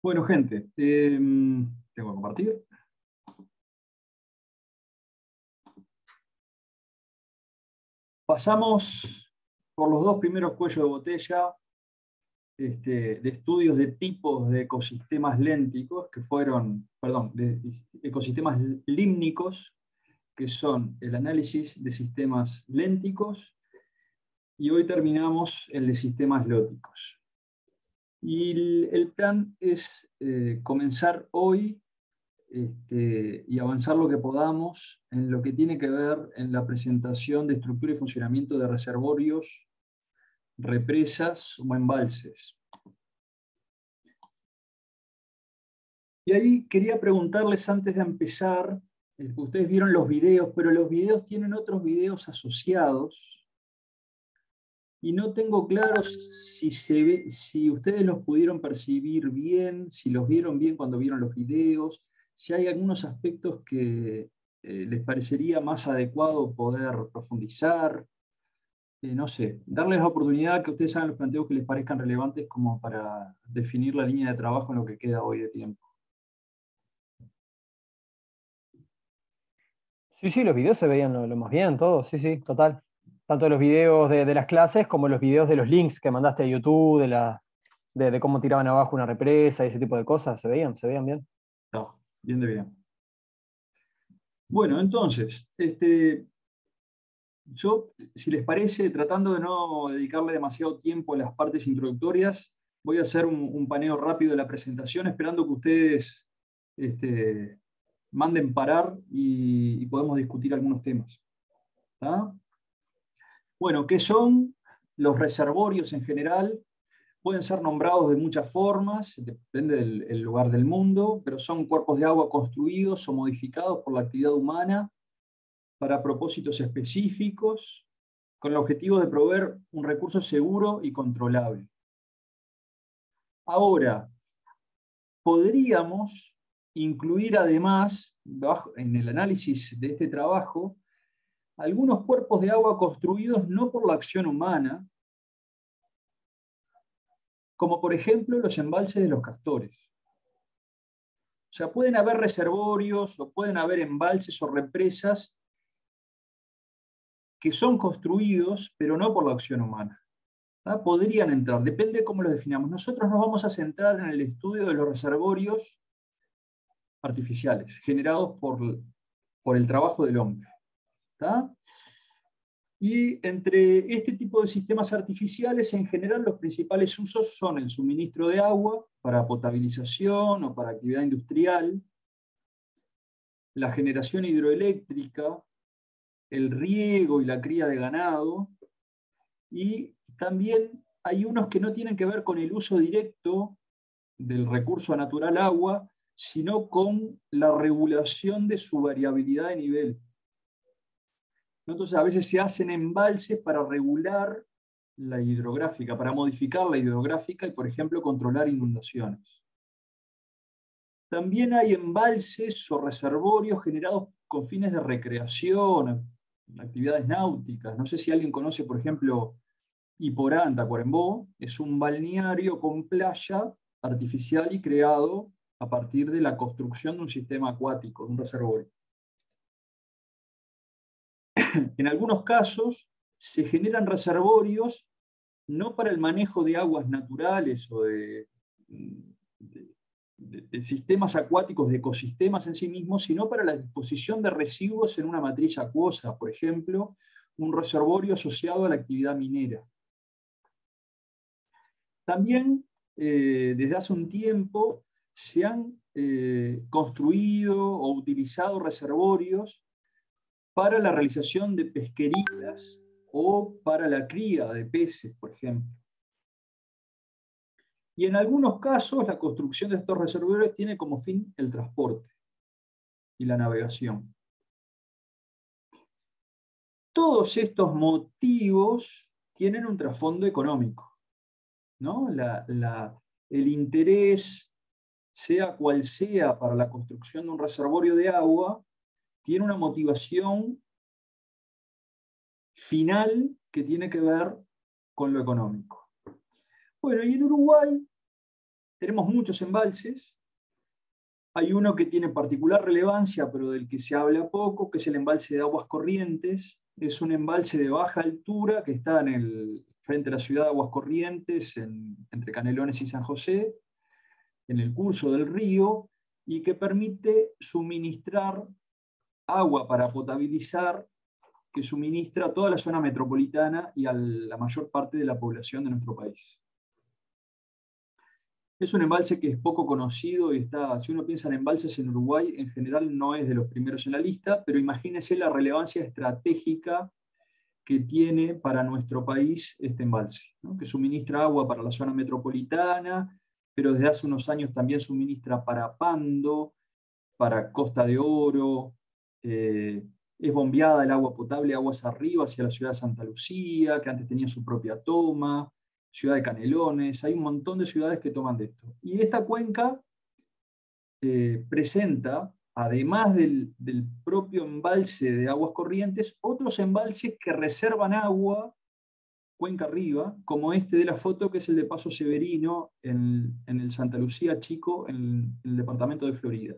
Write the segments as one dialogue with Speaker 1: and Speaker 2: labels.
Speaker 1: Bueno, gente, tengo que compartir. Pasamos por los dos primeros cuellos de botella de estudios de tipos de ecosistemas lénticos, que fueron, perdón, de ecosistemas límnicos, que son el análisis de sistemas lénticos, y hoy terminamos el de sistemas lóticos. Y el plan es comenzar hoy y avanzar lo que podamos en lo que tiene que ver en la presentación de estructura y funcionamiento de reservorios, represas o embalses. Y ahí quería preguntarles antes de empezar, ustedes vieron los videos, pero los videos tienen otros videos asociados y no tengo claros si ustedes los pudieron percibir bien, si los vieron bien cuando vieron los videos, si hay algunos aspectos que les parecería más adecuado poder profundizar, no sé, darles la oportunidad que ustedes hagan los planteos que les parezcan relevantes como para definir la línea de trabajo en lo que queda hoy de tiempo.
Speaker 2: Sí, los videos se veían lo más bien, todos, sí, total. Tanto los videos de las clases como los videos de los links que mandaste a YouTube, de cómo tiraban abajo una represa y ese tipo de cosas, se veían bien.
Speaker 1: Está, bien de bien. Bueno, entonces, yo, si les parece, tratando de no dedicarle demasiado tiempo a las partes introductorias, voy a hacer un paneo rápido de la presentación, esperando que ustedes manden parar y podemos discutir algunos temas. ¿Está? Bueno, ¿qué son los reservorios en general? Pueden ser nombrados de muchas formas, depende del lugar del mundo, pero son cuerpos de agua construidos o modificados por la actividad humana para propósitos específicos, con el objetivo de proveer un recurso seguro y controlable. Ahora, podríamos incluir además, en el análisis de este trabajo, algunos cuerpos de agua construidos no por la acción humana, como por ejemplo los embalses de los castores. O sea, pueden haber reservorios o pueden haber embalses o represas que son construidos, pero no por la acción humana. ¿Ah? Podrían entrar, depende de cómo los definamos. Nosotros nos vamos a centrar en el estudio de los reservorios artificiales, generados por el trabajo del hombre. ¿Está? Y entre este tipo de sistemas artificiales, en general, los principales usos son el suministro de agua para potabilización o para actividad industrial, la generación hidroeléctrica, el riego y la cría de ganado, y también hay unos que no tienen que ver con el uso directo del recurso natural agua, sino con la regulación de su variabilidad de nivel. Entonces, a veces se hacen embalses para regular la hidrográfica, para modificar la hidrográfica y, por ejemplo, controlar inundaciones. También hay embalses o reservorios generados con fines de recreación, actividades náuticas. No sé si alguien conoce, por ejemplo, Iporá, en Tacuarembó. Es un balneario con playa artificial y creado a partir de la construcción de un sistema acuático, de un reservorio. En algunos casos se generan reservorios no para el manejo de aguas naturales o de sistemas acuáticos, de ecosistemas en sí mismos, sino para la disposición de residuos en una matriz acuosa, por ejemplo, un reservorio asociado a la actividad minera. También, desde hace un tiempo, se han construido o utilizado reservorios para la realización de pesquerías o para la cría de peces, por ejemplo. Y en algunos casos, la construcción de estos reservorios tiene como fin el transporte y la navegación. Todos estos motivos tienen un trasfondo económico, ¿no? El interés, sea cual sea, para la construcción de un reservorio de agua, tiene una motivación final que tiene que ver con lo económico. Bueno, y en Uruguay tenemos muchos embalses. Hay uno que tiene particular relevancia, pero del que se habla poco, que es el embalse de Aguas Corrientes. Es un embalse de baja altura que está frente a la ciudad de Aguas Corrientes, entre Canelones y San José, en el curso del río, y que permite suministrar agua para potabilizar, que suministra a toda la zona metropolitana y a la mayor parte de la población de nuestro país. Es un embalse que es poco conocido y si uno piensa en embalses en Uruguay, en general no es de los primeros en la lista, pero imagínense la relevancia estratégica que tiene para nuestro país este embalse, ¿no? Que suministra agua para la zona metropolitana, pero desde hace unos años también suministra para Pando, para Costa de Oro, es bombeada el agua potable aguas arriba hacia la ciudad de Santa Lucía, que antes tenía su propia toma, ciudad de Canelones, hay un montón de ciudades que toman de esto. Y esta cuenca presenta, además del propio embalse de Aguas Corrientes, otros embalses que reservan agua cuenca arriba, como este de la foto, que es el de Paso Severino, en el Santa Lucía Chico, en el departamento de Florida.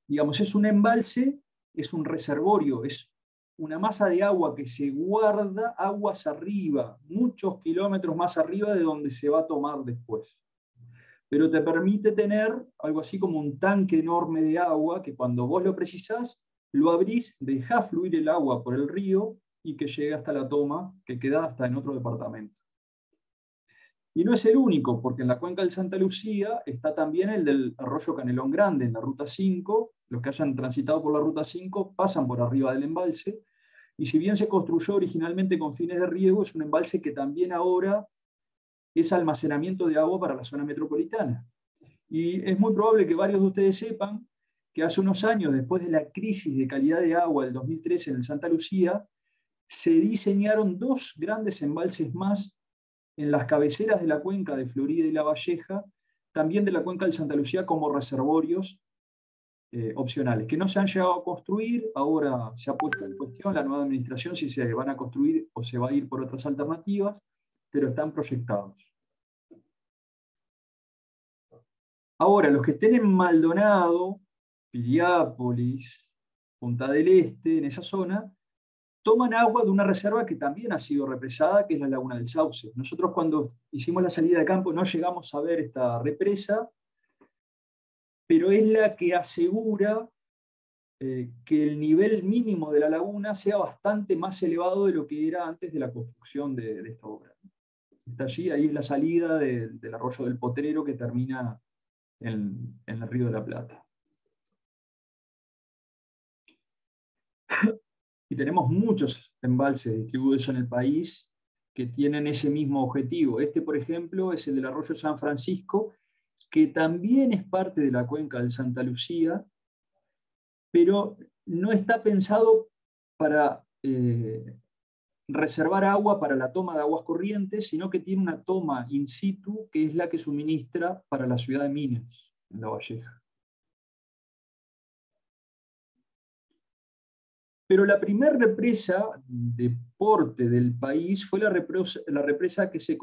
Speaker 1: Digamos, es un embalse, es un reservorio, es una masa de agua que se guarda aguas arriba, muchos kilómetros más arriba de donde se va a tomar después. Pero te permite tener algo así como un tanque enorme de agua que cuando vos lo precisás, lo abrís, dejás fluir el agua por el río y que llegue hasta la toma, que queda hasta en otro departamento. Y no es el único, porque en la cuenca del Santa Lucía está también el del arroyo Canelón Grande, en la Ruta 5. Los que hayan transitado por la Ruta 5 pasan por arriba del embalse. Y si bien se construyó originalmente con fines de riego, es un embalse que también ahora es almacenamiento de agua para la zona metropolitana. Y es muy probable que varios de ustedes sepan que hace unos años, después de la crisis de calidad de agua del 2013 en el Santa Lucía, se diseñaron 2 grandes embalses más en las cabeceras de la cuenca de Florida y La Valleja, también de la cuenca del Santa Lucía, como reservorios opcionales, que no se han llegado a construir. Ahora se ha puesto en cuestión la nueva administración si se van a construir o se va a ir por otras alternativas, pero están proyectados. Ahora, los que estén en Maldonado, Piriápolis, Punta del Este, en esa zona, toman agua de una reserva que también ha sido represada, que es la Laguna del Sauce. Nosotros cuando hicimos la salida de campo no llegamos a ver esta represa, pero es la que asegura que el nivel mínimo de la laguna sea bastante más elevado de lo que era antes de la construcción de esta obra. Está allí, ahí es la salida del arroyo del Potrero que termina en el Río de la Plata. Y tenemos muchos embalses distribuidos en el país que tienen ese mismo objetivo. Este, por ejemplo, es el del arroyo San Francisco, que también es parte de la cuenca del Santa Lucía, pero no está pensado para reservar agua para la toma de aguas corrientes, sino que tiene una toma in situ, que es la que suministra para la ciudad de Minas, en La Valleja. Pero la primera represa de porte del país fue la represa que se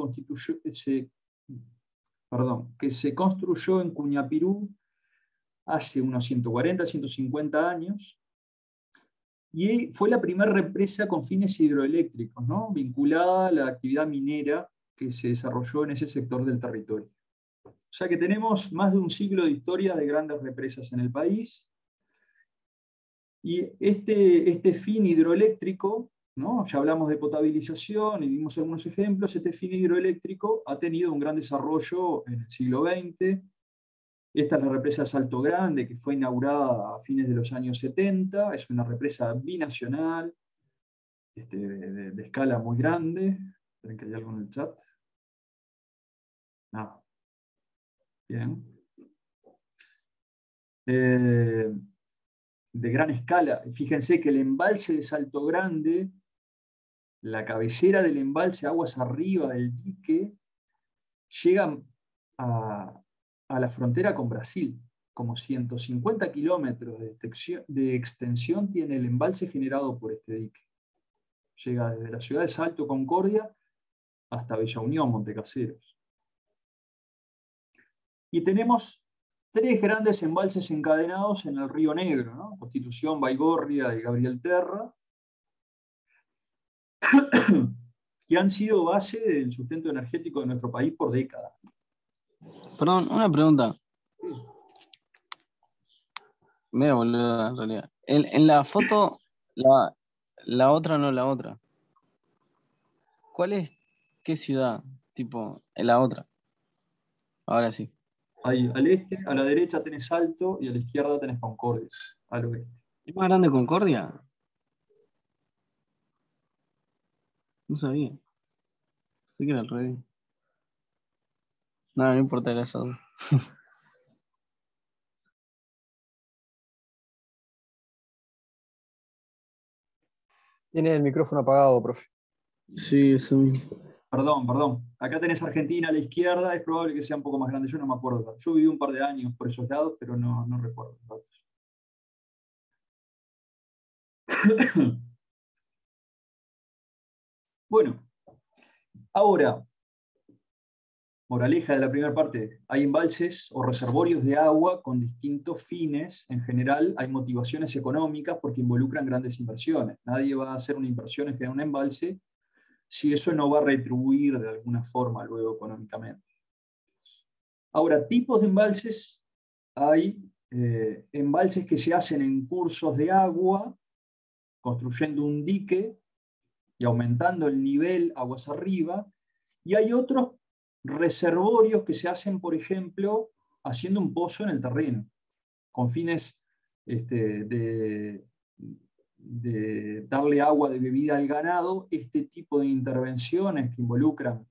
Speaker 1: construyó en Cuñapirú hace unos 140, 150 años, y fue la primera represa con fines hidroeléctricos, ¿no? Vinculada a la actividad minera que se desarrolló en ese sector del territorio. O sea que tenemos más de un siglo de historia de grandes represas en el país. Y este fin hidroeléctrico, ¿no? Ya hablamos de potabilización y vimos algunos ejemplos, este fin hidroeléctrico ha tenido un gran desarrollo en el siglo XX. Esta es la represa Salto Grande, que fue inaugurada a fines de los años 70, es una represa binacional, de escala muy grande. ¿Esperen que hay algo en el chat? No. Bien. De gran escala. Fíjense que el embalse de Salto Grande, la cabecera del embalse, aguas arriba del dique, llega a la frontera con Brasil. Como 150 kilómetros de extensión tiene el embalse generado por este dique. Llega desde la ciudad de Salto Concordia hasta Bella Unión, Montecaseros. Y tenemos 3 grandes embalses encadenados en el Río Negro, ¿no? Constitución, Baigorria y Gabriel Terra, que han sido base del sustento energético de nuestro país por décadas.
Speaker 3: Perdón, una pregunta. Medio boluda, en realidad. En la foto, la otra no la otra. ¿Cuál es? ¿Qué ciudad? Tipo, en la otra. Ahora sí.
Speaker 1: Ahí, al este, a la derecha tenés Salto y a la izquierda tenés Concordia, al oeste.
Speaker 3: ¿Es más grande Concordia? No sabía. Sé que era al revés. No, no importa, era eso.
Speaker 2: Tiene el micrófono apagado, profe.
Speaker 3: Sí, eso mismo.
Speaker 1: Perdón. Acá tenés Argentina a la izquierda, es probable que sea un poco más grande, yo no me acuerdo. Yo viví un par de años por esos lados, pero no recuerdo los datos. Bueno, ahora, moraleja de la primera parte, hay embalses o reservorios de agua con distintos fines. En general, hay motivaciones económicas porque involucran grandes inversiones. Nadie va a hacer una inversión en crear un embalse si eso no va a retribuir de alguna forma luego económicamente. Ahora, tipos de embalses, hay embalses que se hacen en cursos de agua, construyendo un dique y aumentando el nivel aguas arriba, y hay otros reservorios que se hacen, por ejemplo, haciendo un pozo en el terreno, con fines de darle agua de bebida al ganado. Este tipo de intervenciones que involucran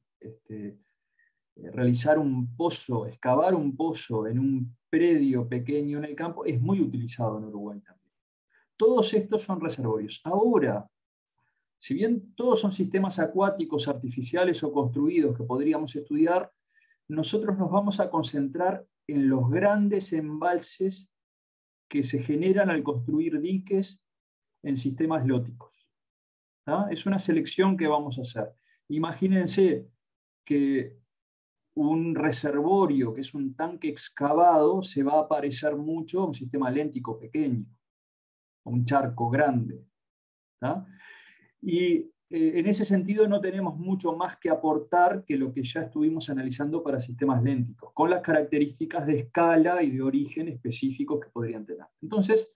Speaker 1: realizar un pozo, excavar un pozo en un predio pequeño en el campo, es muy utilizado en Uruguay también. Todos estos son reservorios. Ahora, si bien todos son sistemas acuáticos, artificiales o construidos que podríamos estudiar, nosotros nos vamos a concentrar en los grandes embalses que se generan al construir diques en sistemas lóticos. ¿Ah? Es una selección que vamos a hacer. Imagínense que un reservorio, que es un tanque excavado, se va a parecer mucho a un sistema léntico pequeño, a un charco grande. ¿Tá? Y en ese sentido no tenemos mucho más que aportar que lo que ya estuvimos analizando para sistemas lénticos, con las características de escala y de origen específicos que podrían tener. Entonces,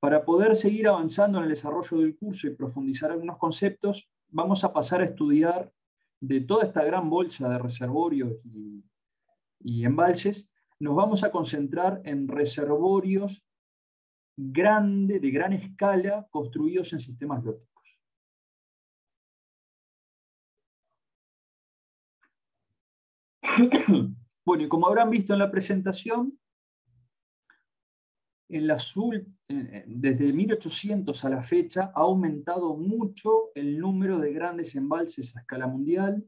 Speaker 1: para poder seguir avanzando en el desarrollo del curso y profundizar algunos conceptos, vamos a pasar a estudiar de toda esta gran bolsa de reservorios y embalses, nos vamos a concentrar en reservorios de gran escala, construidos en sistemas lóticos. Bueno, y como habrán visto en la presentación, desde 1800 a la fecha ha aumentado mucho el número de grandes embalses a escala mundial.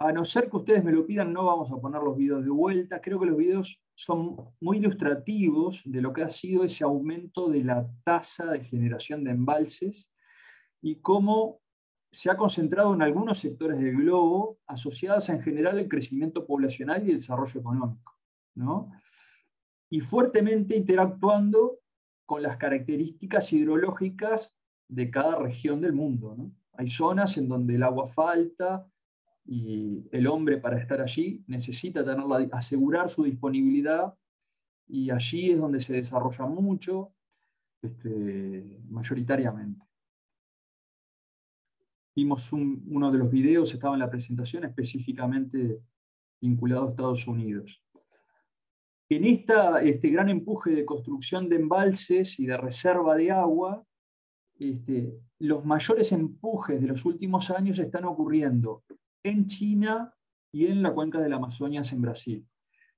Speaker 1: A no ser que ustedes me lo pidan, no vamos a poner los videos de vuelta. Creo que los videos son muy ilustrativos de lo que ha sido ese aumento de la tasa de generación de embalses y cómo se ha concentrado en algunos sectores del globo asociados en general al crecimiento poblacional y el desarrollo económico, ¿no? Y fuertemente interactuando con las características hidrológicas de cada región del mundo, ¿no? Hay zonas en donde el agua falta y el hombre, para estar allí, necesita asegurar su disponibilidad, y allí es donde se desarrolla mucho, mayoritariamente. Vimos uno de los videos, estaba en la presentación, específicamente vinculado a Estados Unidos. En este gran empuje de construcción de embalses y de reserva de agua, los mayores empujes de los últimos años están ocurriendo en China y en la cuenca del Amazonas en Brasil.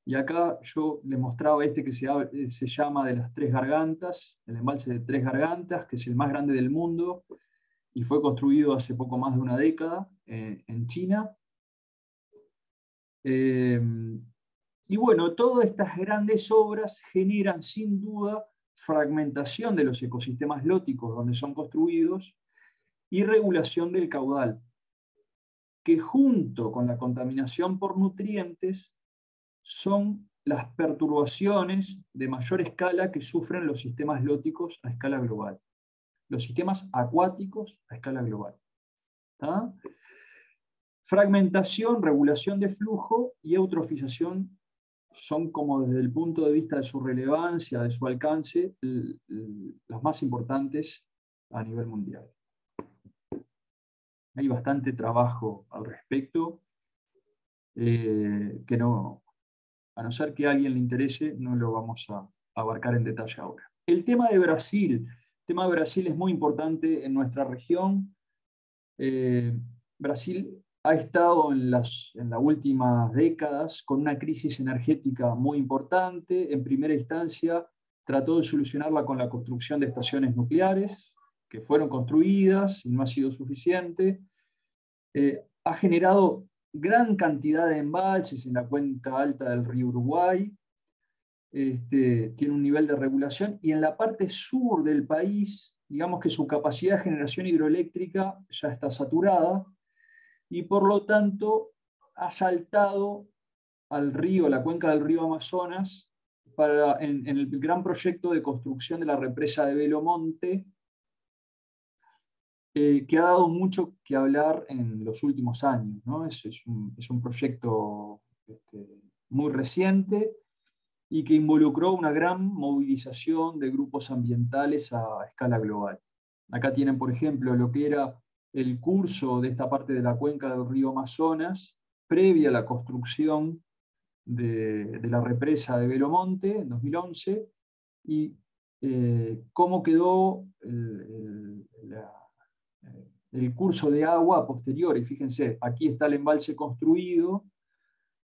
Speaker 1: Y acá yo les mostraba que se llama de las Tres Gargantas, el embalse de Tres Gargantas, que es el más grande del mundo y fue construido hace poco más de una década en China. Y bueno, todas estas grandes obras generan sin duda fragmentación de los ecosistemas lóticos donde son construidos y regulación del caudal. que junto con la contaminación por nutrientes son las perturbaciones de mayor escala que sufren los sistemas lóticos a escala global, los sistemas acuáticos a escala global. ¿Tá? Fragmentación, regulación de flujo y eutrofización son, como desde el punto de vista de su relevancia, de su alcance, las más importantes a nivel mundial. Hay bastante trabajo al respecto, que no, a no ser que a alguien le interese, no lo vamos a abarcar en detalle ahora. El tema de Brasil. El tema de Brasil es muy importante en nuestra región. Brasil ha estado en las últimas décadas con una crisis energética muy importante. En primera instancia, trató de solucionarla con la construcción de estaciones nucleares, que fueron construidas y no ha sido suficiente. Ha generado gran cantidad de embalses en la cuenca alta del río Uruguay. Tiene un nivel de regulación, y en la parte sur del país, digamos que su capacidad de generación hidroeléctrica ya está saturada, y por lo tanto ha saltado al río, la cuenca del río Amazonas, en el gran proyecto de construcción de la represa de Belo Monte, que ha dado mucho que hablar en los últimos años, ¿no? Es un proyecto muy reciente y que involucró una gran movilización de grupos ambientales a escala global. Acá tienen, por ejemplo, lo que era el curso de esta parte de la cuenca del río Amazonas, previa a la construcción de la represa de Belo Monte en 2011, y cómo quedó el curso de agua a posteriori. Fíjense, aquí está el embalse construido,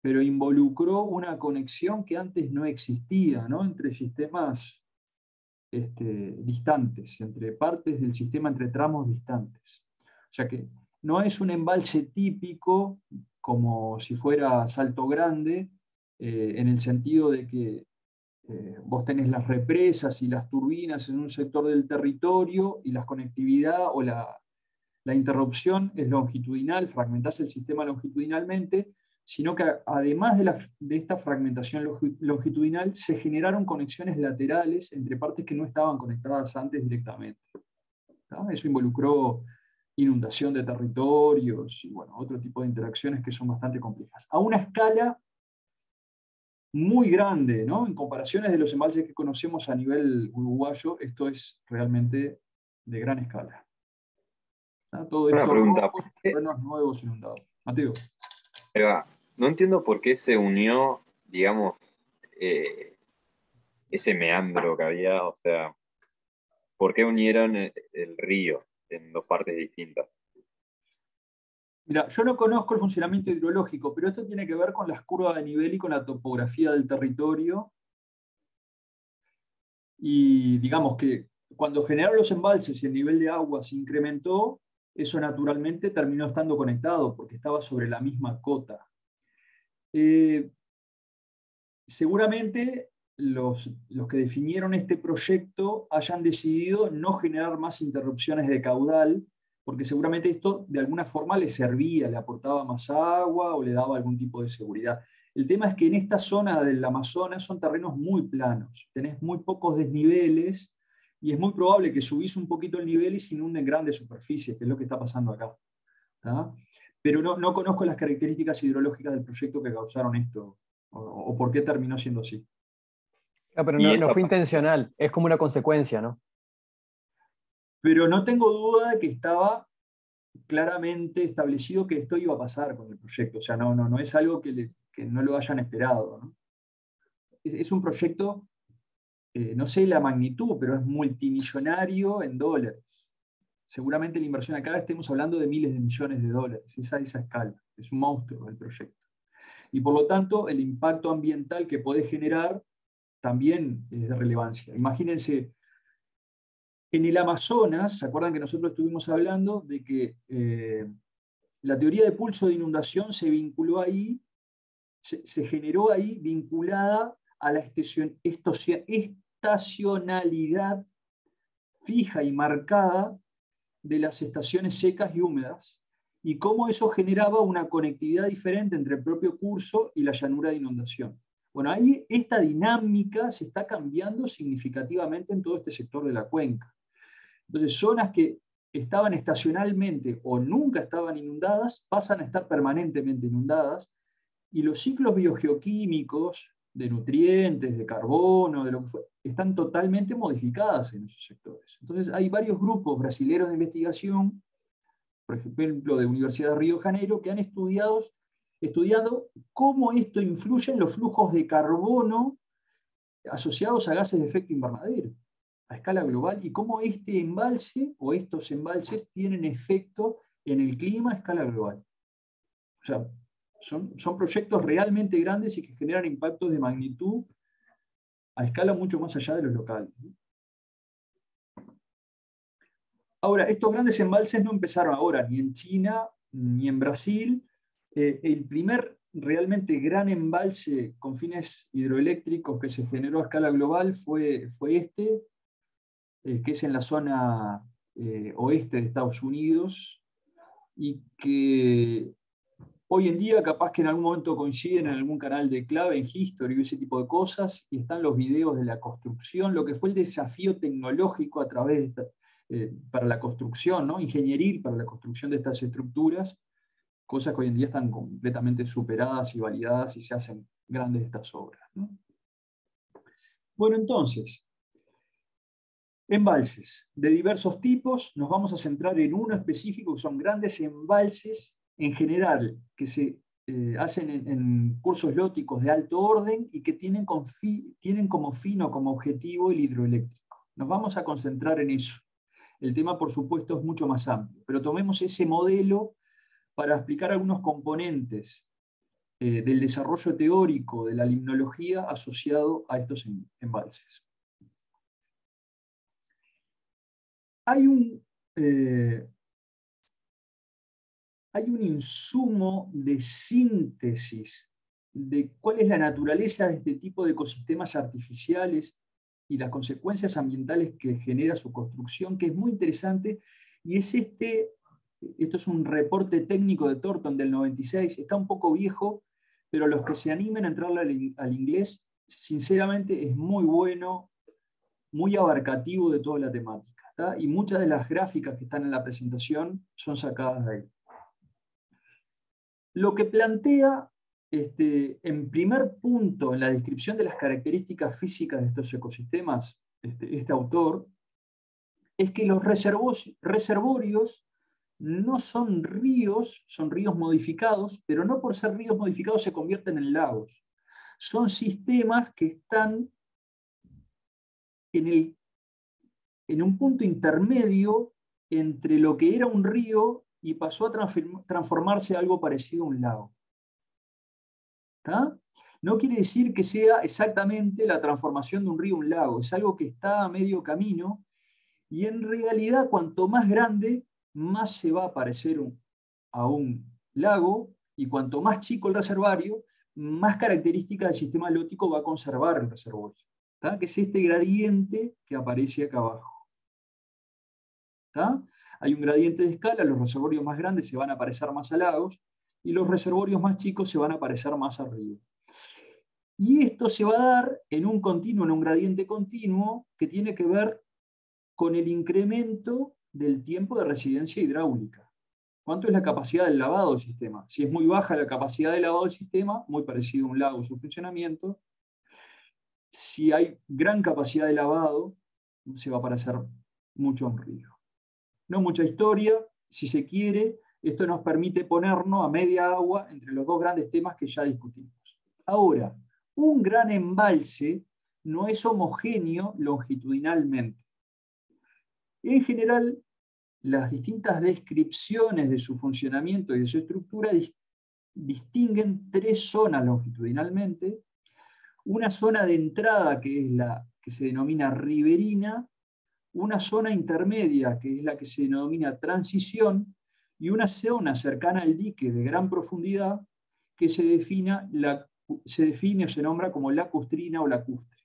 Speaker 1: pero involucró una conexión que antes no existía, ¿no? Entre sistemas distantes, entre partes del sistema, entre tramos distantes. O sea que no es un embalse típico, como si fuera Salto Grande, en el sentido de que vos tenés las represas y las turbinas en un sector del territorio, y la conectividad o la interrupción es longitudinal, fragmentás el sistema longitudinalmente, sino que además de esta fragmentación longitudinal, se generaron conexiones laterales entre partes que no estaban conectadas antes directamente. ¿Tá? Eso involucró inundación de territorios y bueno, otro tipo de interacciones que son bastante complejas. A una escala muy grande, ¿no? En comparaciones de los embalses que conocemos a nivel uruguayo, esto es realmente de gran escala. ¿Tá? Todo esto
Speaker 4: Una pregunta,
Speaker 1: rojos, terrenos nuevos inundados. Mateo.
Speaker 4: no entiendo por qué se unió, digamos, ese meandro que había, o sea, ¿por qué unieron el río en dos partes distintas?
Speaker 1: Mira, yo no conozco el funcionamiento hidrológico, pero esto tiene que ver con las curvas de nivel y con la topografía del territorio. Y digamos que cuando generaron los embalses y el nivel de agua se incrementó, eso naturalmente terminó estando conectado porque estaba sobre la misma cota. Seguramente los que definieron este proyecto hayan decidido no generar más interrupciones de caudal, porque seguramente esto de alguna forma le servía, le aportaba más agua o le daba algún tipo de seguridad. El tema es que en esta zona del Amazonas son terrenos muy planos, tenés muy pocos desniveles, y es muy probable que subís un poquito el nivel y se inunden grandes superficies, que es lo que está pasando acá. ¿Tá? Pero no conozco las características hidrológicas del proyecto que causaron esto, o por qué terminó siendo así.
Speaker 2: No, pero
Speaker 4: Y
Speaker 2: no
Speaker 4: esa
Speaker 2: fue
Speaker 4: parte,
Speaker 2: intencional, es como una consecuencia, ¿no?
Speaker 1: Pero no tengo duda de que estaba claramente establecido que esto iba a pasar con el proyecto. O sea, no es algo que no lo hayan esperado, ¿no? Es un proyecto, no sé la magnitud, pero es multimillonario en dólares. Seguramente la inversión acá estemos hablando de miles de millones de dólares. Esa escala. Es un monstruo el proyecto. Y por lo tanto, el impacto ambiental que puede generar también es de relevancia. Imagínense, en el Amazonas, ¿se acuerdan que nosotros estuvimos hablando de que la teoría de pulso de inundación se vinculó ahí, se generó ahí vinculada a la estacionalidad fija y marcada de las estaciones secas y húmedas, y cómo eso generaba una conectividad diferente entre el propio curso y la llanura de inundación. Bueno, ahí esta dinámica se está cambiando significativamente en todo este sector de la cuenca. Entonces, zonas que estaban estacionalmente o nunca estaban inundadas pasan a estar permanentemente inundadas, y los ciclos biogeoquímicos de nutrientes, de carbono, de lo que fue, están totalmente modificadas en esos sectores. Entonces, hay varios grupos brasileños de investigación, por ejemplo, de Universidad de Río de Janeiro, que han estudiado cómo esto influye en los flujos de carbono asociados a gases de efecto invernadero a escala global, y cómo este embalse o estos embalses tienen efecto en el clima a escala global. O sea, son proyectos realmente grandes y que generan impactos de magnitud a escala mucho más allá de los locales. Ahora, estos grandes embalses no empezaron ahora, ni en China, ni en Brasil. El primer realmente gran embalse con fines hidroeléctricos que se generó a escala global fue este, que es en la zona oeste de Estados Unidos, y que hoy en día capaz que en algún momento coinciden en algún canal de Clave, en History, ese tipo de cosas, y están los videos de la construcción, lo que fue el desafío tecnológico a través de para la construcción, ¿no? Ingenieril para la construcción de estas estructuras, cosas que hoy en día están completamente superadas y validadas y se hacen grandes estas obras, ¿no? Bueno, entonces, embalses de diversos tipos, nos vamos a centrar en uno específico, que son grandes embalses, en general, que se hacen en cursos lóticos de alto orden y que tienen como fin o como objetivo el hidroeléctrico. Nos vamos a concentrar en eso. El tema, por supuesto, es mucho más amplio, pero tomemos ese modelo para explicar algunos componentes del desarrollo teórico de la limnología asociado a estos embalses. Hay un insumo de síntesis de cuál es la naturaleza de este tipo de ecosistemas artificiales y las consecuencias ambientales que genera su construcción, que es muy interesante, y es esto es un reporte técnico de Thornton del 96, está un poco viejo, pero los que se animen a entrar al inglés, sinceramente es muy bueno, muy abarcativo de toda la temática. Y muchas de las gráficas que están en la presentación son sacadas de ahí. Lo que plantea en primer punto en la descripción de las características físicas de estos ecosistemas, este autor, es que los reservorios no son ríos modificados, pero no por ser ríos modificados se convierten en lagos. Son sistemas que están en un punto intermedio entre lo que era un río y pasó a transformarse en algo parecido a un lago. ¿Está? No quiere decir que sea exactamente la transformación de un río a un lago, es algo que está a medio camino, y en realidad cuanto más grande, más se va a parecer a un lago, y cuanto más chico el reservorio, más características del sistema lótico va a conservar el reservorio. ¿Está? Que es este gradiente que aparece acá abajo. ¿Está? Hay un gradiente de escala, los reservorios más grandes se van a parecer más a lagos, y los reservorios más chicos se van a parecer más a ríos. Y esto se va a dar en un continuo, en un gradiente continuo, que tiene que ver con el incremento del tiempo de residencia hidráulica. ¿Cuánto es la capacidad del lavado del sistema? Si es muy baja la capacidad de lavado del sistema, muy parecido a un lago su funcionamiento. Si hay gran capacidad de lavado, se va a parecer mucho a un río. No mucha historia, si se quiere, esto nos permite ponernos a media agua entre los dos grandes temas que ya discutimos. Ahora, un gran embalse no es homogéneo longitudinalmente. En general, las distintas descripciones de su funcionamiento y de su estructura distinguen tres zonas longitudinalmente. Una zona de entrada, que es la que se denomina riberina, una zona intermedia, que es la que se denomina transición, y una zona cercana al dique de gran profundidad, que se define o se nombra como lacustrina o lacustre.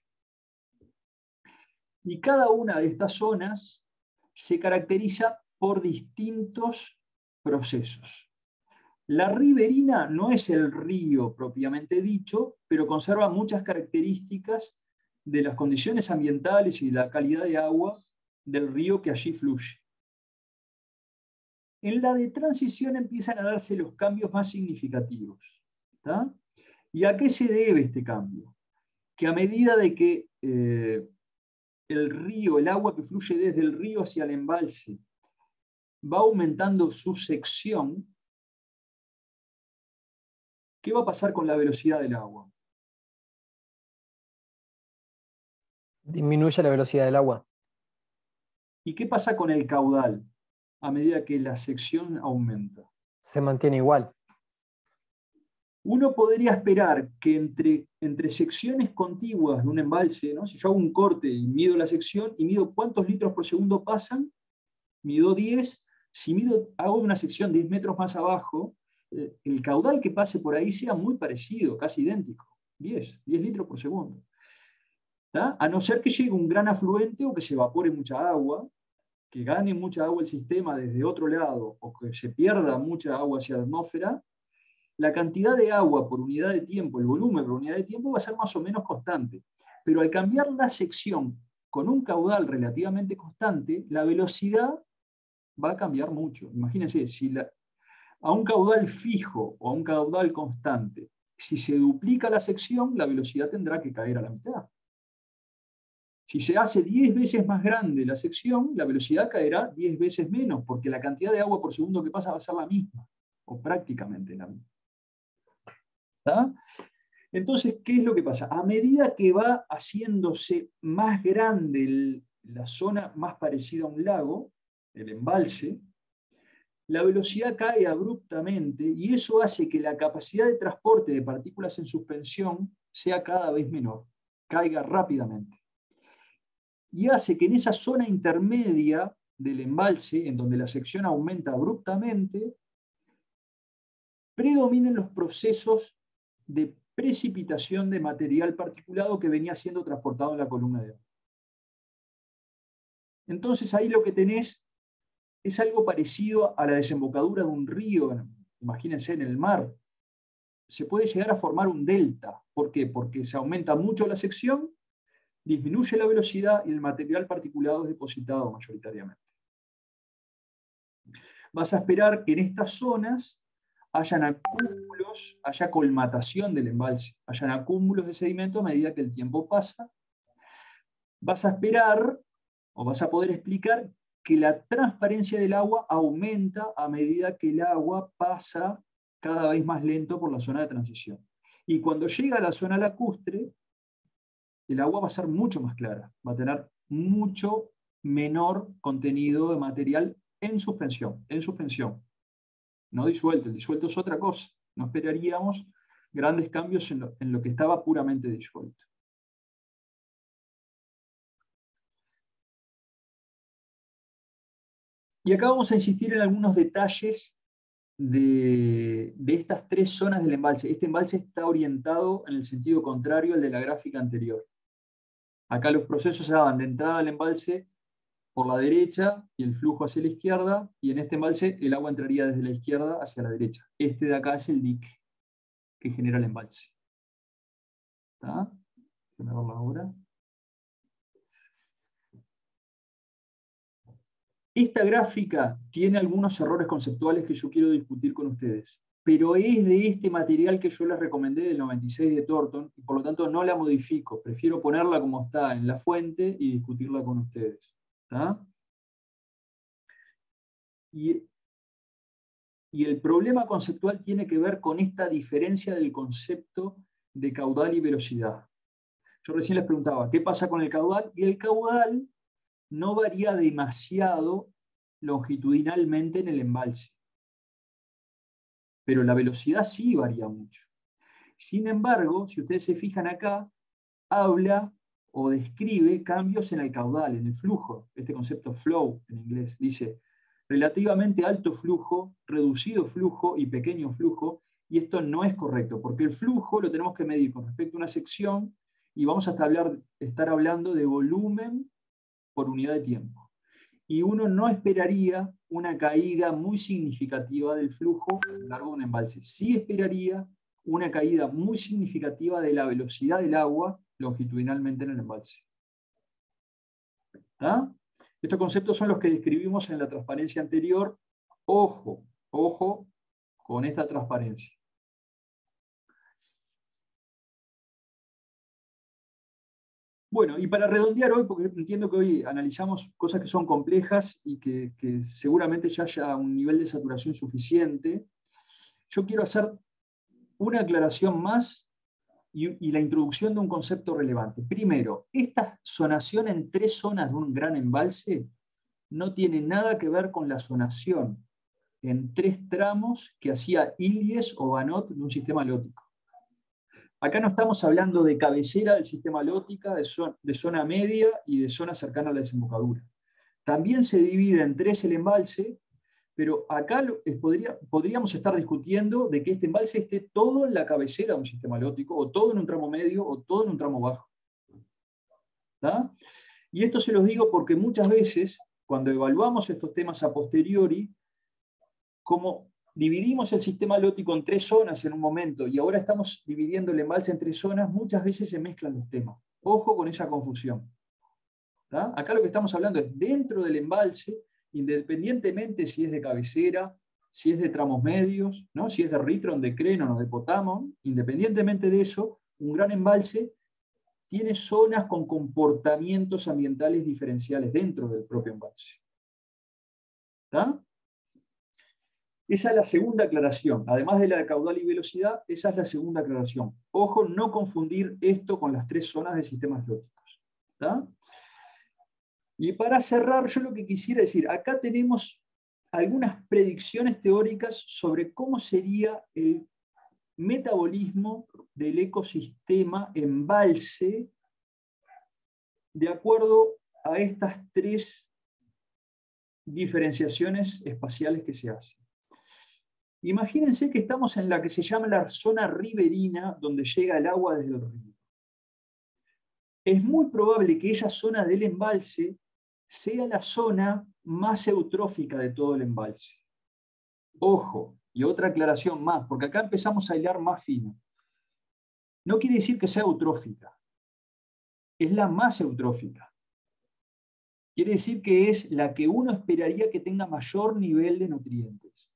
Speaker 1: Y cada una de estas zonas se caracteriza por distintos procesos. La riberina no es el río propiamente dicho, pero conserva muchas características de las condiciones ambientales y de la calidad de agua del río que allí fluye. En la de transición empiezan a darse los cambios más significativos. ¿Está? ¿Y a qué se debe este cambio? Que a medida de que el río, el agua que fluye desde el río hacia el embalse, va aumentando su sección, ¿qué va a pasar con la velocidad del agua?
Speaker 2: Disminuye la velocidad del agua.
Speaker 1: ¿Y qué pasa con el caudal a medida que la sección aumenta?
Speaker 2: Se mantiene igual.
Speaker 1: Uno podría esperar que entre secciones contiguas de un embalse, ¿no? Si yo hago un corte y mido la sección y mido cuántos litros por segundo pasan, mido 10, si hago una sección 10 metros más abajo, el caudal que pase por ahí sea muy parecido, casi idéntico, 10 litros por segundo. ¿Tá? A no ser que llegue un gran afluente o que se evapore mucha agua, que gane mucha agua el sistema desde otro lado, o que se pierda mucha agua hacia la atmósfera, la cantidad de agua por unidad de tiempo, el volumen por unidad de tiempo va a ser más o menos constante. Pero al cambiar la sección con un caudal relativamente constante, la velocidad va a cambiar mucho. Imagínense, si a un caudal fijo o a un caudal constante, si se duplica la sección, la velocidad tendrá que caer a la mitad. Si se hace 10 veces más grande la sección, la velocidad caerá 10 veces menos, porque la cantidad de agua por segundo que pasa va a ser la misma, o prácticamente la misma. ¿Tá? Entonces, ¿qué es lo que pasa? A medida que va haciéndose más grande la zona más parecida a un lago, el embalse, la velocidad cae abruptamente y eso hace que la capacidad de transporte de partículas en suspensión sea cada vez menor, caiga rápidamente. Y hace que en esa zona intermedia del embalse, en donde la sección aumenta abruptamente, predominen los procesos de precipitación de material particulado que venía siendo transportado en la columna de agua. Entonces ahí lo que tenés es algo parecido a la desembocadura de un río, imagínense en el mar. Se puede llegar a formar un delta. ¿Por qué? Porque se aumenta mucho la sección, disminuye la velocidad y el material particulado es depositado mayoritariamente. Vas a esperar que en estas zonas hayan acúmulos, haya colmatación del embalse, hayan acúmulos de sedimento a medida que el tiempo pasa. Vas a esperar, o vas a poder explicar, que la transparencia del agua aumenta a medida que el agua pasa cada vez más lento por la zona de transición. Y cuando llega a la zona lacustre, el agua va a ser mucho más clara, va a tener mucho menor contenido de material en suspensión, no disuelto. El disuelto es otra cosa. No esperaríamos grandes cambios en lo que estaba puramente disuelto. Y acá vamos a insistir en algunos detalles de estas tres zonas del embalse. Este embalse está orientado en el sentido contrario al de la gráfica anterior. Acá los procesos se daban de entrada al embalse por la derecha y el flujo hacia la izquierda, y en este embalse el agua entraría desde la izquierda hacia la derecha. Este de acá es el dique que genera el embalse. ¿Está? Déjenme verlo ahora. Esta gráfica tiene algunos errores conceptuales que yo quiero discutir con ustedes, pero es de este material que yo les recomendé del 96 de Thornton, y por lo tanto no la modifico. Prefiero ponerla como está en la fuente y discutirla con ustedes. ¿Está? Y el problema conceptual tiene que ver con esta diferencia del concepto de caudal y velocidad. Yo recién les preguntaba, ¿qué pasa con el caudal? Y el caudal no varía demasiado longitudinalmente en el embalse. Pero la velocidad sí varía mucho. Sin embargo, si ustedes se fijan acá, habla o describe cambios en el caudal, en el flujo. Este concepto flow en inglés dice relativamente alto flujo, reducido flujo y pequeño flujo, y esto no es correcto, porque el flujo lo tenemos que medir con respecto a una sección y vamos a estar hablando de volumen por unidad de tiempo. Y uno no esperaría una caída muy significativa del flujo a lo largo de un embalse. Sí esperaría una caída muy significativa de la velocidad del agua longitudinalmente en el embalse. ¿Está? Estos conceptos son los que describimos en la transparencia anterior. Ojo, ojo con esta transparencia. Bueno, y para redondear hoy, porque entiendo que hoy analizamos cosas que son complejas y que seguramente ya haya un nivel de saturación suficiente, yo quiero hacer una aclaración más y la introducción de un concepto relevante. Primero, esta zonación en 3 zonas de un gran embalse no tiene nada que ver con la zonación en 3 tramos que hacía Illies o Banot de un sistema lótico. Acá no estamos hablando de cabecera del sistema lótica, de zona media y de zona cercana a la desembocadura. También se divide en 3 el embalse, pero acá podríamos estar discutiendo de que este embalse esté todo en la cabecera de un sistema lótico, o todo en un tramo medio, o todo en un tramo bajo. ¿Está? Y esto se los digo porque muchas veces, cuando evaluamos estos temas a posteriori, como dividimos el sistema lótico en 3 zonas en un momento y ahora estamos dividiendo el embalse en 3 zonas, muchas veces se mezclan los temas. Ojo con esa confusión. ¿Tá? Acá lo que estamos hablando es dentro del embalse, independientemente si es de cabecera, si es de tramos medios, ¿no? Si es de Ritron, de Crenon o de Potamon, independientemente de eso, un gran embalse tiene zonas con comportamientos ambientales diferenciales dentro del propio embalse. ¿Tá? Esa es la segunda aclaración. Además de la de caudal y velocidad, esa es la segunda aclaración. Ojo, no confundir esto con las 3 zonas de sistemas lóticos. ¿Tá? Y para cerrar, yo lo que quisiera decir, acá tenemos algunas predicciones teóricas sobre cómo sería el metabolismo del ecosistema embalse de acuerdo a estas 3 diferenciaciones espaciales que se hacen. Imagínense que estamos en la que se llama la zona riberina, donde llega el agua desde el río. Es muy probable que esa zona del embalse sea la zona más eutrófica de todo el embalse. Ojo, y otra aclaración más, porque acá empezamos a hilar más fino. No quiere decir que sea eutrófica, es la más eutrófica. Quiere decir que es la que uno esperaría que tenga mayor nivel de nutrientes.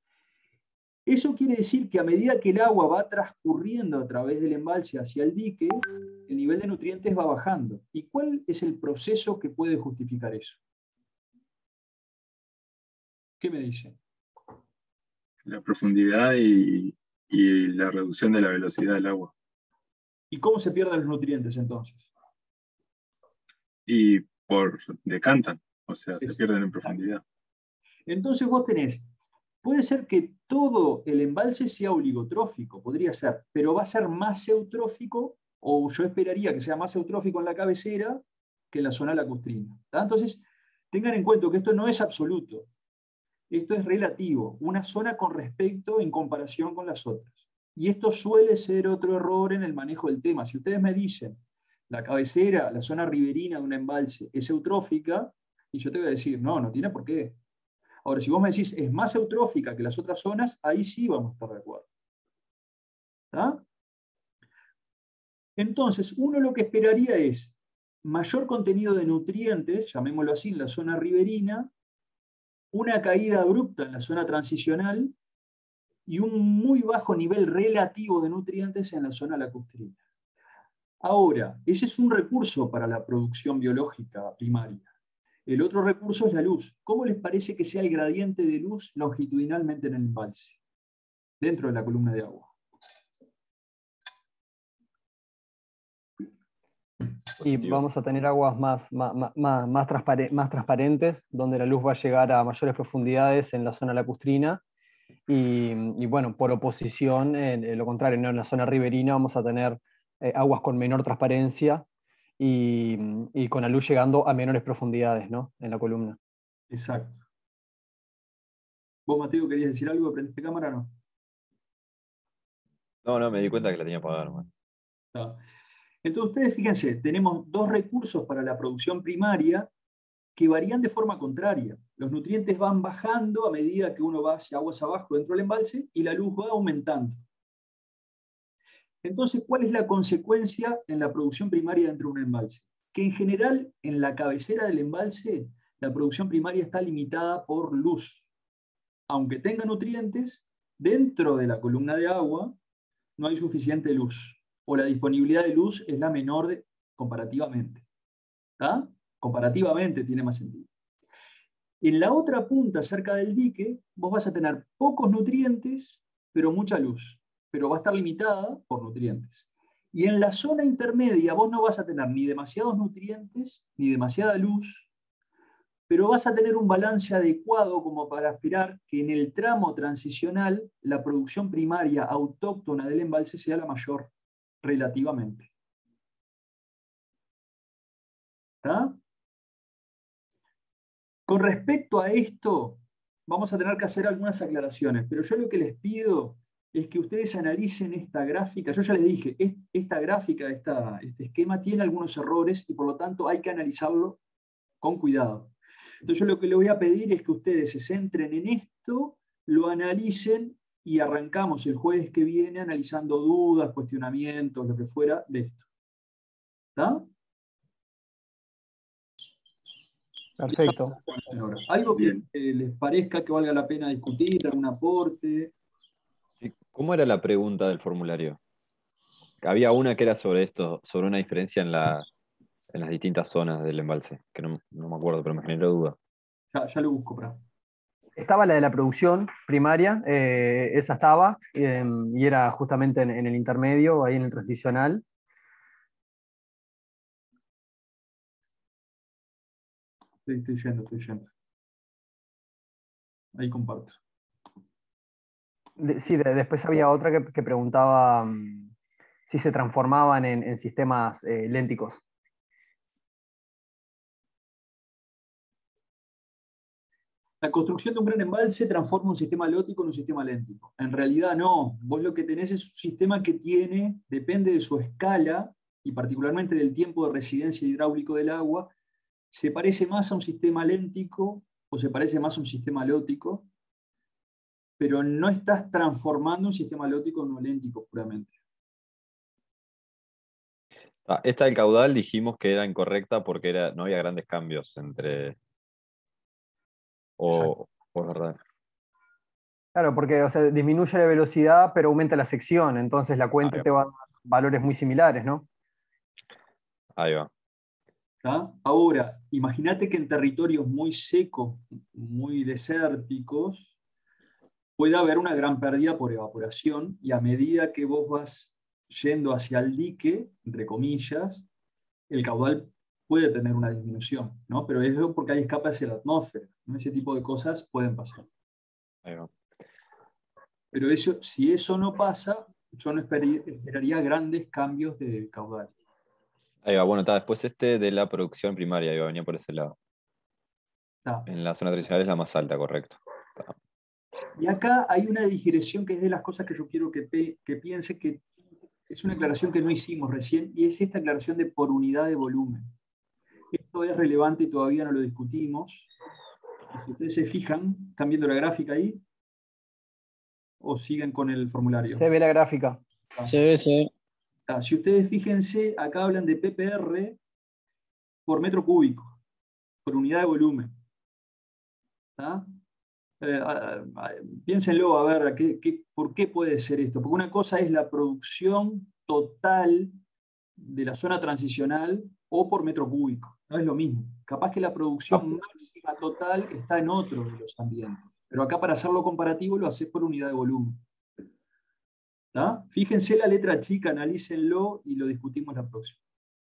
Speaker 1: Eso quiere decir que a medida que el agua va transcurriendo a través del embalse hacia el dique, el nivel de nutrientes va bajando. ¿Y cuál es el proceso que puede justificar eso? ¿Qué me dicen?
Speaker 5: La profundidad y la reducción de la velocidad del agua.
Speaker 1: ¿Y cómo se pierden los nutrientes entonces?
Speaker 5: Y decantan, o sea, se pierden en profundidad.
Speaker 1: Entonces vos tenés, puede ser que todo el embalse sea oligotrófico, podría ser, pero va a ser más eutrófico, o yo esperaría que sea más eutrófico en la cabecera que en la zona lacustrina. ¿Tá? Entonces, tengan en cuenta que esto no es absoluto. Esto es relativo, una zona con respecto en comparación con las otras. Y esto suele ser otro error en el manejo del tema. Si ustedes me dicen, la cabecera, la zona riberina de un embalse es eutrófica, y yo te voy a decir, no, no tiene por qué. Ahora, si vos me decís, es más eutrófica que las otras zonas, ahí sí vamos a estar de acuerdo. ¿Tá? Entonces, uno lo que esperaría es mayor contenido de nutrientes, llamémoslo así, en la zona riberina, una caída abrupta en la zona transicional y un muy bajo nivel relativo de nutrientes en la zona lacustrina. Ahora, ese es un recurso para la producción biológica primaria. El otro recurso es la luz. ¿Cómo les parece que sea el gradiente de luz longitudinalmente en el embalse, dentro de la columna de agua?
Speaker 2: Y vamos a tener aguas más transparentes, donde la luz va a llegar a mayores profundidades en la zona lacustrina. Y bueno, por oposición, lo contrario, ¿no? En la zona riberina vamos a tener aguas con menor transparencia y con la luz llegando a menores profundidades, ¿no? En la columna.
Speaker 1: Exacto. ¿Vos, Mateo, querías decir algo? ¿Prendiste cámara o no?
Speaker 4: No, me di cuenta que la tenía apagada nomás.
Speaker 1: No. Entonces, ustedes fíjense, tenemos 2 recursos para la producción primaria que varían de forma contraria. Los nutrientes van bajando a medida que uno va hacia aguas abajo dentro del embalse y la luz va aumentando. Entonces, ¿cuál es la consecuencia en la producción primaria dentro de un embalse? Que en general, en la cabecera del embalse, la producción primaria está limitada por luz. Aunque tenga nutrientes, dentro de la columna de agua no hay suficiente luz, o la disponibilidad de luz es la menor comparativamente. ¿Tá? Comparativamente tiene más sentido. En la otra punta, cerca del dique, vos vas a tener pocos nutrientes, pero mucha luz. Pero va a estar limitada por nutrientes. Y en la zona intermedia vos no vas a tener ni demasiados nutrientes, ni demasiada luz, pero vas a tener un balance adecuado como para esperar que en el tramo transicional la producción primaria autóctona del embalse sea la mayor relativamente. ¿Está? Con respecto a esto, vamos a tener que hacer algunas aclaraciones, pero yo lo que les pido es que ustedes analicen esta gráfica. Yo ya les dije, esta gráfica, este esquema tiene algunos errores y por lo tanto hay que analizarlo con cuidado. Entonces yo lo que les voy a pedir es que ustedes se centren en esto, lo analicen y arrancamos el jueves que viene analizando dudas, cuestionamientos, lo que fuera de esto. ¿Está?
Speaker 2: Perfecto.
Speaker 1: ¿Algo que
Speaker 5: Bien.
Speaker 1: les parezca que valga la pena discutir, algún aporte?
Speaker 6: Sí, ¿cómo era la pregunta del formulario? Había una que era sobre esto, sobre una diferencia en las distintas zonas del embalse, que no me acuerdo, pero me generó duda.
Speaker 1: Ya lo busco, para.
Speaker 2: Estaba la de la producción primaria, esa estaba, y era justamente en el intermedio, ahí en el transicional.
Speaker 1: Estoy yendo. Ahí comparto.
Speaker 2: Sí, después había otra que preguntaba si se transformaban en sistemas lénticos.
Speaker 1: La construcción de un gran embalse transforma un sistema lótico en un sistema léntico. En realidad no. Vos lo que tenés es un sistema que depende de su escala y particularmente del tiempo de residencia hidráulico del agua, se parece más a un sistema léntico o se parece más a un sistema lótico, pero no estás transformando un sistema lótico en uno léntico puramente.
Speaker 6: Esta del caudal dijimos que era incorrecta porque no había grandes cambios entre... O es verdad.
Speaker 2: Claro, porque o sea, disminuye la velocidad, pero aumenta la sección, entonces la cuenta
Speaker 6: Ahí va.
Speaker 2: te va a dar valores muy similares, ¿no?
Speaker 6: Ahí va.
Speaker 1: ¿Tá? Ahora, imagínate que en territorios muy secos, muy desérticos, puede haber una gran pérdida por evaporación y a medida que vos vas yendo hacia el dique, entre comillas, el caudal puede tener una disminución, ¿no? Pero eso porque hay escape hacia la atmósfera, ¿no? Ese tipo de cosas pueden pasar.
Speaker 6: Ahí va.
Speaker 1: Pero si eso no pasa, yo no esperaría grandes cambios de caudal.
Speaker 6: Ahí va. Bueno, después de la producción primaria, iba a venir por ese lado.
Speaker 1: Tá.
Speaker 6: En la zona tradicional es la más alta, correcto. Está.
Speaker 1: Y acá hay una digresión que es de las cosas que yo quiero que piense, que es una aclaración que no hicimos recién, y es esta aclaración de por unidad de volumen. Esto es relevante y todavía no lo discutimos. Y si ustedes se fijan, ¿están viendo la gráfica ahí? ¿O siguen con el formulario?
Speaker 2: Se ve la gráfica.
Speaker 3: Se ve.
Speaker 1: Si ustedes fíjense, acá hablan de ppr por metro cúbico, por unidad de volumen. Piénsenlo, a ver, ¿por qué puede ser esto? Porque una cosa es la producción total de la zona transicional o por metro cúbico. No es lo mismo. Capaz que la producción máxima total está en otro de los ambientes. Pero acá para hacerlo comparativo lo haces por unidad de volumen. ¿Tá? Fíjense la letra chica, analícenlo y lo discutimos la próxima.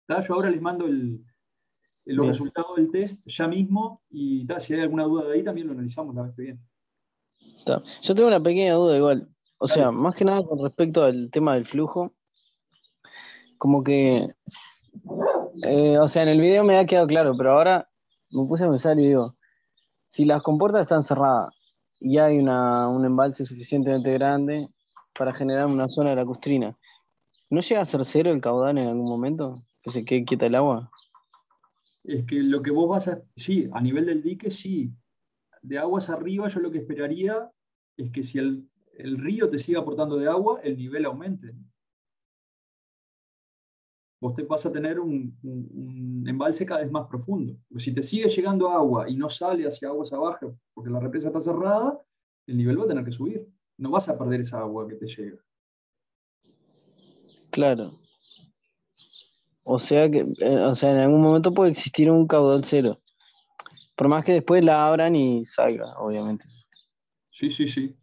Speaker 1: ¿Tá? Yo ahora les mando los resultados del test ya mismo y si hay alguna duda de ahí también lo analizamos la vez que viene.
Speaker 3: Yo tengo una pequeña duda igual. O
Speaker 1: Dale.
Speaker 3: sea, más que nada con respecto al tema del flujo, como que, o sea, en el video me ha quedado claro, pero ahora me puse a pensar y digo, si las compuertas están cerradas y hay un embalse suficientemente grande para generar una zona de lacustrina, ¿no llega a ser cero el caudal en algún momento? ¿Que se quede quieta el agua?
Speaker 1: Es que lo que vos sí, a nivel del dique sí, de aguas arriba, yo lo que esperaría es que si el río te sigue aportando de agua, el nivel aumente. Vos te vas a tener un embalse cada vez más profundo. Porque si te sigue llegando agua y no sale hacia aguas abajo porque la represa está cerrada, el nivel va a tener que subir. No vas a perder esa agua que te llega.
Speaker 3: Claro. O sea que, en algún momento puede existir un caudal cero. Por más que después la abran y salga, obviamente.
Speaker 1: Sí, sí, sí.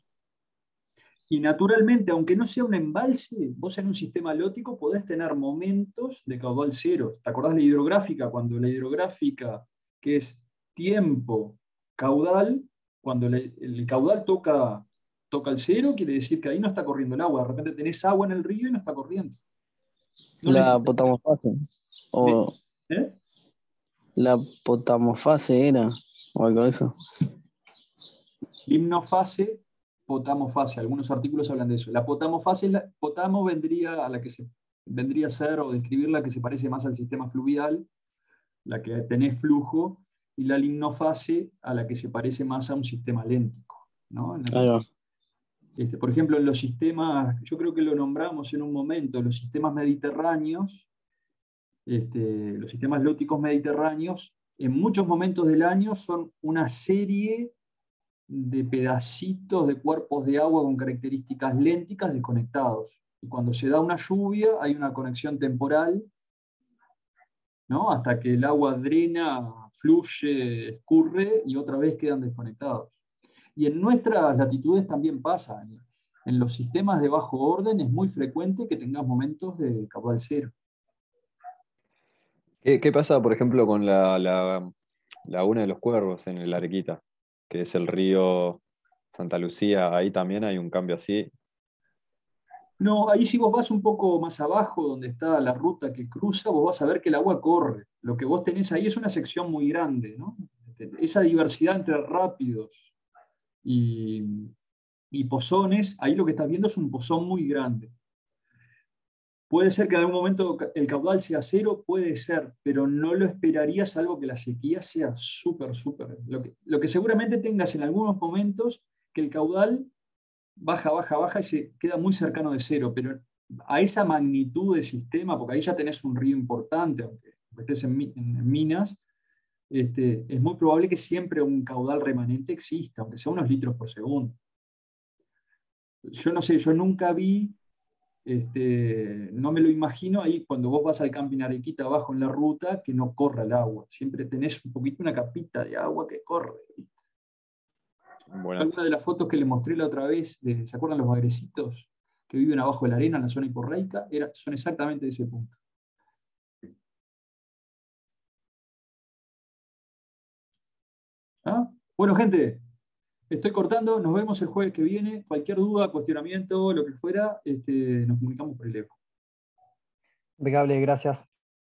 Speaker 1: Y naturalmente, aunque no sea un embalse, vos en un sistema lótico podés tener momentos de caudal cero. ¿Te acordás de la hidrográfica? Cuando la hidrográfica, que es tiempo, caudal, cuando el caudal toca el cero, quiere decir que ahí no está corriendo el agua. De repente tenés agua en el río y no está corriendo. No
Speaker 3: La
Speaker 1: necesitas.
Speaker 3: potamofase. O
Speaker 1: ¿Eh?
Speaker 3: la potamofase era. O algo de eso.
Speaker 1: Limnofase, potamofase. Algunos artículos hablan de eso. La potamofase, potamo vendría a la que vendría a ser o describirla que se parece más al sistema fluvial, la que tenés flujo, y la limnofase a la que se parece más a un sistema léntico, ¿no?
Speaker 3: Ahí va.
Speaker 1: Por ejemplo, en los sistemas, yo creo que lo nombramos en un momento, los sistemas mediterráneos, los sistemas lóticos mediterráneos, en muchos momentos del año son una serie de pedacitos de cuerpos de agua con características lénticas desconectados. Y cuando se da una lluvia hay una conexión temporal, ¿no? Hasta que el agua drena, fluye, escurre y otra vez quedan desconectados. Y en nuestras latitudes también pasa. En los sistemas de bajo orden es muy frecuente que tengas momentos de caudal cero.
Speaker 6: ¿Qué pasa, por ejemplo, con la Laguna de los Cuervos en el Arequita, que es el río Santa Lucía? Ahí también hay un cambio así.
Speaker 1: No, ahí si vos vas un poco más abajo, donde está la ruta que cruza, vos vas a ver que el agua corre. Lo que vos tenés ahí es una sección muy grande, ¿no? Esa diversidad entre rápidos y pozones, ahí lo que estás viendo es un pozón muy grande. Puede ser que en algún momento el caudal sea cero, puede ser, pero no lo esperaría salvo que la sequía sea súper, súper. Lo que seguramente tengas en algunos momentos, que el caudal baja, baja, baja y se queda muy cercano de cero, pero a esa magnitud de sistema, porque ahí ya tenés un río importante, aunque estés en Minas, es muy probable que siempre un caudal remanente exista, aunque sea unos litros por segundo. Yo no sé, yo nunca vi, no me lo imagino ahí cuando vos vas al camping Arequita abajo en la ruta, que no corra el agua. Siempre tenés un poquito, una capita de agua que corre.
Speaker 6: Buenas.
Speaker 1: Una de las fotos que les mostré la otra vez, ¿se acuerdan los bagrecitos que viven abajo de la arena en la zona hiporreica? Son exactamente de ese punto. ¿Ah? Bueno, gente, estoy cortando, nos vemos el jueves que viene. Cualquier duda, cuestionamiento, lo que fuera, nos comunicamos por el eco.
Speaker 2: Impecable, gracias.